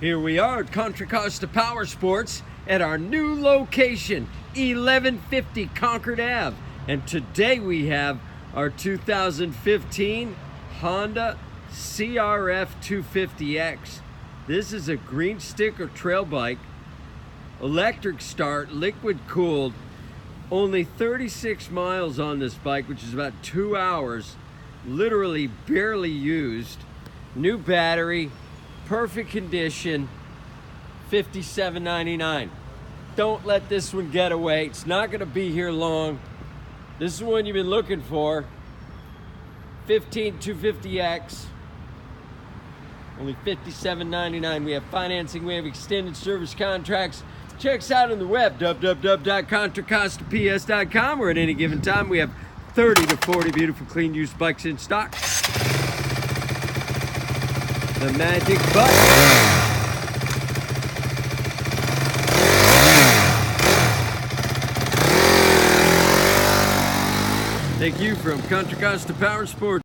Here we are at Contra Costa Powersports at our new location, 1150 Concord Ave. And today we have our 2015 Honda CRF250X. This is a green sticker trail bike, electric start, liquid cooled. Only 36 miles on this bike, which is about 2 hours, literally barely used. New battery, perfect condition, $57.99. Don't let this one get away. It's not going to be here long. This is the one you've been looking for. 250X. Only $57.99. We have financing. We have extended service contracts. Check us out on the web, www.contracostaps.com, where at any given time we have 30 to 40 beautiful, clean, used bikes in stock. The magic button. Thank you from Contra Costa Powersports.